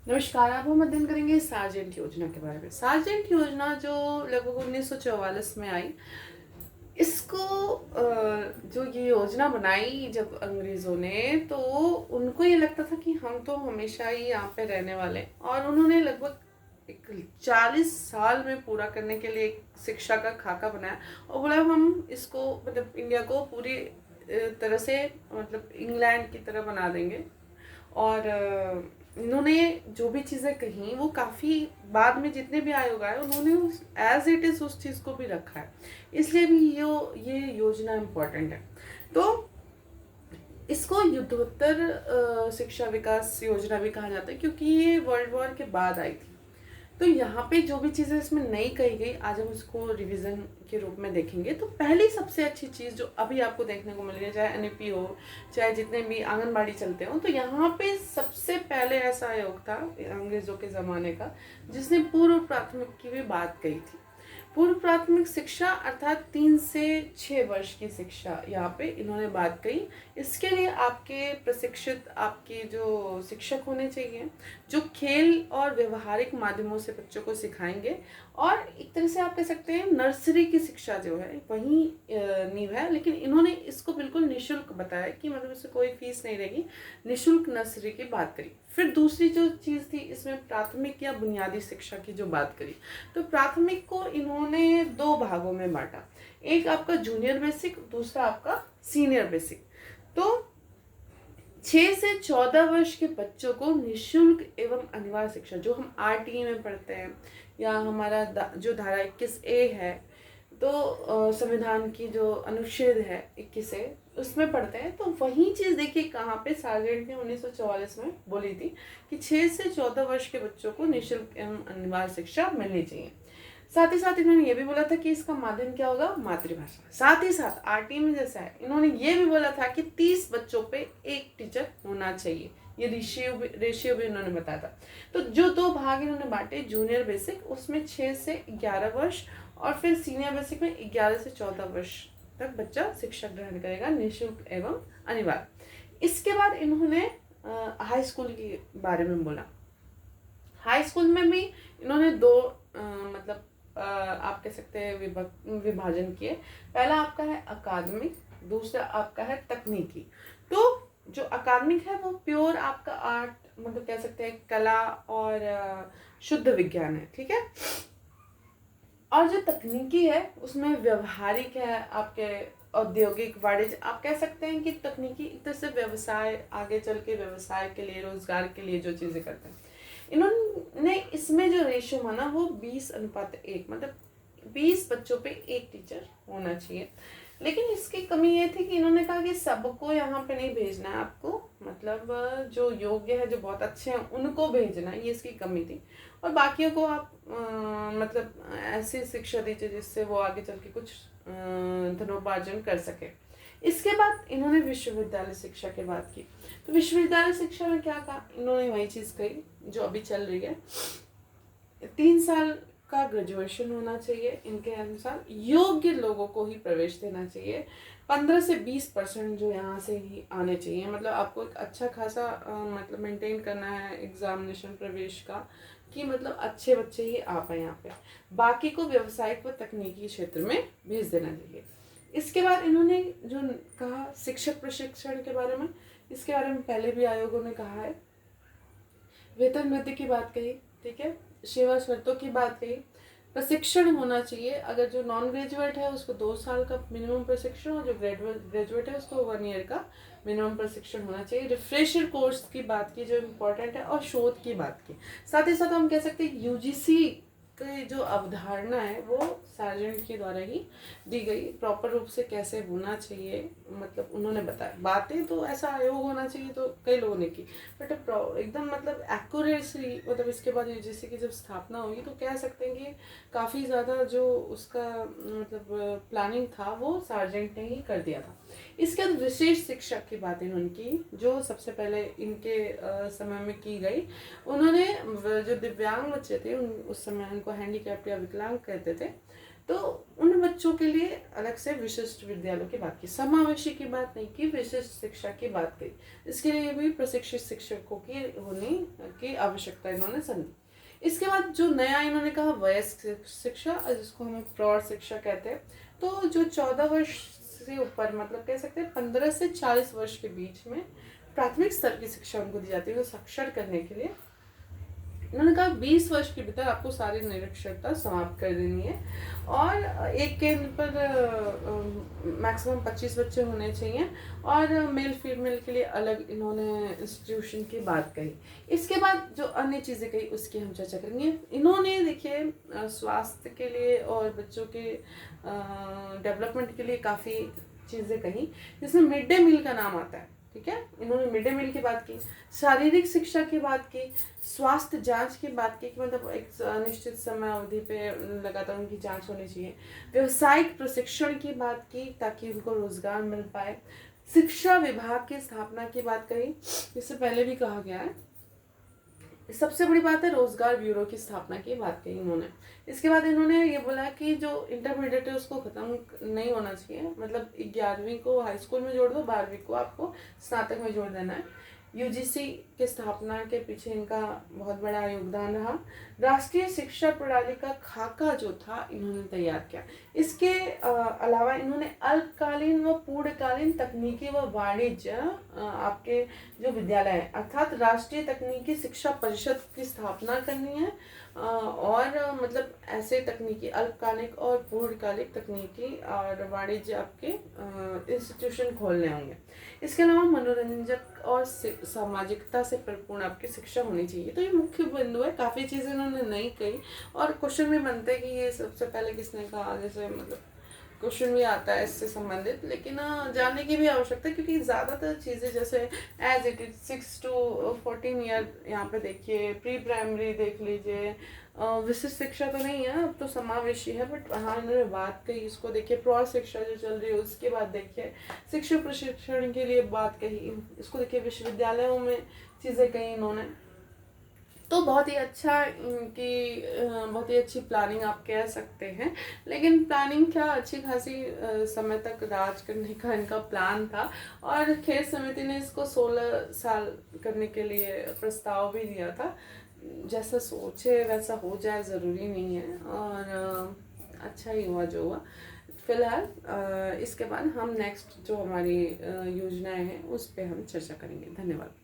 नमस्कार। अब हम अध्ययन करेंगे सार्जेंट योजना के बारे में। सार्जेंट योजना जो लगभग 1944 में आई, इसको जो ये योजना बनाई जब अंग्रेज़ों ने, तो उनको ये लगता था कि हम तो हमेशा ही यहाँ पे रहने वाले हैं, और उन्होंने लगभग एक 40 साल में पूरा करने के लिए एक शिक्षा का खाका बनाया और बोला हम इसको मतलब इंडिया को पूरी तरह से मतलब इंग्लैंड की तरह बना देंगे। और इन्होंने जो भी चीज़ें कही वो काफ़ी बाद में जितने भी आयोग आए उन्होंने उस एज इट इज़ उस चीज़ को भी रखा है, इसलिए भी ये योजना इम्पोर्टेंट है। तो इसको युद्धोत्तर शिक्षा विकास योजना भी कहा जाता है क्योंकि ये वर्ल्ड वॉर के बाद आई थी। तो यहाँ पे जो भी चीज़ें इसमें नई कही गई, आज हम उसको रिवीजन के रूप में देखेंगे। तो पहली सबसे अच्छी चीज़ जो अभी आपको देखने को मिल रही है, चाहे एनईपी हो, चाहे जितने भी आंगनबाड़ी चलते हो, तो यहाँ पे सबसे पहले ऐसा आयोग था अंग्रेज़ों के ज़माने का जिसने पूर्व प्राथमिक की भी बात कही थी। पूर्व प्राथमिक शिक्षा अर्थात 3 से 6 वर्ष की शिक्षा यहाँ पे इन्होंने बात कही। इसके लिए आपके प्रशिक्षित आपके जो शिक्षक होने चाहिए जो खेल और व्यवहारिक माध्यमों से बच्चों को सिखाएंगे, और एक तरह से आप कह सकते हैं नर्सरी की शिक्षा जो है वही नींव है, लेकिन इन्होंने इसको बिल्कुल निःशुल्क बताया कि मतलब इससे कोई फीस नहीं रहेगी, निःशुल्क नर्सरी की बात करी। फिर दूसरी जो चीज़ थी इसमें प्राथमिक या बुनियादी शिक्षा की जो बात करी, तो प्राथमिक को इन्होंने 2 भागों में बांटा, एक आपका जूनियर बेसिक, दूसरा आपका सीनियर बेसिक। तो 6 से 14 वर्ष के बच्चों को निःशुल्क एवं अनिवार्य शिक्षा जो हम आरटीई में पढ़ते हैं, या हमारा जो धारा 21A है, तो संविधान की जो अनुच्छेद है 21A उसमें पढ़ते हैं, तो वही चीज़ देखिए कहाँ पे सार्जेंट ने 1944 में बोली थी कि 6 से 14 वर्ष के बच्चों को निःशुल्क एवं अनिवार्य शिक्षा मिलनी चाहिए। साथ ही साथ इन्होंने ये भी बोला था कि इसका माध्यम क्या होगा, मातृभाषा। साथ ही साथ आरटी में जैसा है, इन्होंने ये भी बोला था कि 30 बच्चों पे एक टीचर होना चाहिए, ये रेशियो भी इन्होंने बताया था। तो जो 2 भाग इन्होंने बांटे, जूनियर बेसिक उसमें 6 से 11 वर्ष और फिर सीनियर बेसिक में 11 से 14 वर्ष तक बच्चा शिक्षा ग्रहण करेगा निःशुल्क एवं अनिवार्य। इसके बाद इन्होंने हाई स्कूल के बारे में बोला। हाई स्कूल में भी इन्होंने 2 मतलब आप कह सकते हैं विभाजन किए। पहला आपका है अकादमिक, दूसरा आपका है तकनीकी। तो जो अकादमिक है वो प्योर आपका आर्ट मतलब कह सकते हैं कला और शुद्ध विज्ञान है, ठीक है। और जो तकनीकी है उसमें व्यवहारिक है, आपके औद्योगिक वाणिज्य, आप कह सकते हैं कि तकनीकी एक तरह से व्यवसाय, आगे चल के व्यवसाय के लिए, रोजगार के लिए जो चीज़ें करते हैं। इन्होंने इसमें जो रेशियो माना वो 20:1, मतलब 20 बच्चों पे एक टीचर होना चाहिए। लेकिन इसकी कमी ये थी कि इन्होंने कहा कि सबको यहाँ पे नहीं भेजना है आपको, मतलब जो योग्य है, जो बहुत अच्छे हैं उनको भेजना है, ये इसकी कमी थी। और बाकियों को आप मतलब ऐसी शिक्षा दीजिए जिससे वो आगे चल के कुछ धनोपार्जन कर सके। इसके बाद इन्होंने विश्वविद्यालय शिक्षा की बात की। तो विश्वविद्यालय शिक्षा में क्या कहा, इन्होंने वही चीज़ कही जो अभी चल रही है। 3 साल का ग्रेजुएशन होना चाहिए, इनके अनुसार योग्य लोगों को ही प्रवेश देना चाहिए। 15 से 20% जो यहाँ से ही आने चाहिए, मतलब आपको एक अच्छा खासा मतलब मेंटेन करना है एग्जामिनेशन प्रवेश का, कि मतलब अच्छे बच्चे ही आ पाए यहाँ पे, बाकी को व्यावसायिक व तकनीकी क्षेत्र में भेज देना चाहिए। इसके बाद इन्होंने जो कहा शिक्षक प्रशिक्षण के बारे में, इसके बारे में पहले भी आयोगों ने कहा है। वेतन वृद्धि की बात कही, ठीक है, सेवा शर्तों की बात कही, प्रशिक्षण होना चाहिए। अगर जो नॉन ग्रेजुएट है उसको 2 साल का मिनिमम प्रशिक्षण, और जो ग्रेजुएट है उसको 1 ईयर का मिनिमम प्रशिक्षण होना चाहिए। रिफ्रेशर कोर्स की बात की जो इम्पोर्टेंट है, और शोध की बात की। साथ ही साथ हम कह सकते हैं यूजीसी की जो अवधारणा है वो सार्जेंट के द्वारा ही दी गई, प्रॉपर रूप से कैसे होना चाहिए, मतलब उन्होंने बताया। बातें तो ऐसा आयोग होना चाहिए तो कई लोगों ने की, बट एकदम मतलब एक्यूरेसी, मतलब इसके बाद यूजीसी की जब स्थापना हुई तो कह सकते हैं कि काफ़ी ज़्यादा जो उसका मतलब प्लानिंग था वो सार्जेंट ने ही कर दिया था। इसके बाद विशेष शिक्षक की बात इन्होंने की, जो सबसे पहले इनके समय में की गई। उन्होंने जो दिव्यांग बच्चे थे उस समय उनको हैंडीकैप्ट या विकलांग कहते थे, तो उन बच्चों के लिए अलग से विशिष्ट विद्यालयों की बात की, समावेशी की बात नहीं की, विशिष्ट शिक्षा की बात की। इसके लिए भी प्रशिक्षित शिक्षकों की होने की आवश्यकता इन्होंने समझी। इसके बाद जो नया इन्होंने कहा वयस्क शिक्षा, जिसको हम प्रौढ़ शिक्षा कहते हैं। तो जो 14 वर्ष से ऊपर, मतलब कह सकते हैं 15 से 40 वर्ष के बीच में प्राथमिक स्तर की शिक्षा उनको दी जाती है, साक्षर करने के लिए। इन्होंने कहा 20 वर्ष के भीतर आपको सारी निरक्षरता समाप्त कर देनी है, और एक केंद्र पर मैक्सिमम 25 बच्चे होने चाहिए, और मेल फीमेल के लिए अलग इन्होंने इंस्टीट्यूशन की बात कही। इसके बाद जो अन्य चीज़ें कही उसकी हम चर्चा करेंगे। इन्होंने देखिए स्वास्थ्य के लिए और बच्चों के डेवलपमेंट के लिए काफ़ी चीज़ें कही, जिसमें मिड डे मील का नाम आता है। ठीक है, इन्होंने मिड डे मील की बात की, शारीरिक शिक्षा की बात की, स्वास्थ्य जांच की बात की कि मतलब एक निश्चित समय अवधि पे लगातार उनकी जांच होनी चाहिए, व्यवसायिक प्रशिक्षण की बात की ताकि उनको रोजगार मिल पाए, शिक्षा विभाग की स्थापना की बात कही, जिससे पहले भी कहा गया है। सबसे बड़ी बात है रोजगार ब्यूरो की स्थापना की बात कही इन्होंने। इसके बाद इन्होंने ये बोला कि जो इंटरमीडिएट है उसको खत्म नहीं होना चाहिए, मतलब 11वीं को हाई स्कूल में जोड़ दो, 12वीं को आपको स्नातक में जोड़ देना है। यूजीसी के स्थापना के पीछे इनका बहुत बड़ा योगदान रहा। राष्ट्रीय शिक्षा प्रणाली का खाका जो था इन्होंने तैयार किया। इसके अलावा इन्होंने अल्पकालीन व पूर्णकालीन तकनीकी व वाणिज्य आपके जो विद्यालय है, अर्थात राष्ट्रीय तकनीकी शिक्षा परिषद की स्थापना करनी है, और मतलब ऐसे तकनीकी अल्पकालिक और पूर्णकालिक तकनीकी और वाणिज्य आपके इंस्टीट्यूशन खोलने होंगे। इसके अलावा मनोरंजक और सामाजिकता से परिपूर्ण आपकी शिक्षा होनी चाहिए। तो ये मुख्य बिंदु है, काफ़ी चीज़ें इन्होंने नहीं कही, और क्वेश्चन भी बनते हैं कि ये सबसे पहले किसने कहा, जैसे मतलब क्वेश्चन भी आता है इससे संबंधित। लेकिन जानने की भी आवश्यकता है, क्योंकि ज़्यादातर चीज़ें जैसे as it is 6 to 14 year, यहाँ पे देखिए प्री प्राइमरी देख लीजिए, विशिष्ट शिक्षा तो नहीं है, अब तो समावेशी है, बट हाँ इन्होंने बात कही। इसको देखिए प्रौढ़ शिक्षा जो चल रही है उसके बाद देखिए शिक्षक प्रशिक्षण के लिए बात कही, इसको देखिए विश्वविद्यालयों में चीज़ें कही इन्होंने। तो बहुत ही अच्छा इनकी बहुत ही अच्छी प्लानिंग आप कह सकते हैं। लेकिन प्लानिंग क्या, अच्छी खासी समय तक राज करने का इनका प्लान था, और खेल समिति ने इसको 16 साल करने के लिए प्रस्ताव भी दिया था। जैसा सोचे वैसा हो जाए ज़रूरी नहीं है, और अच्छा ही हुआ जो हुआ। फिलहाल इसके बाद हम नेक्स्ट जो हमारी योजनाएं हैं उस पर हम चर्चा करेंगे। धन्यवाद।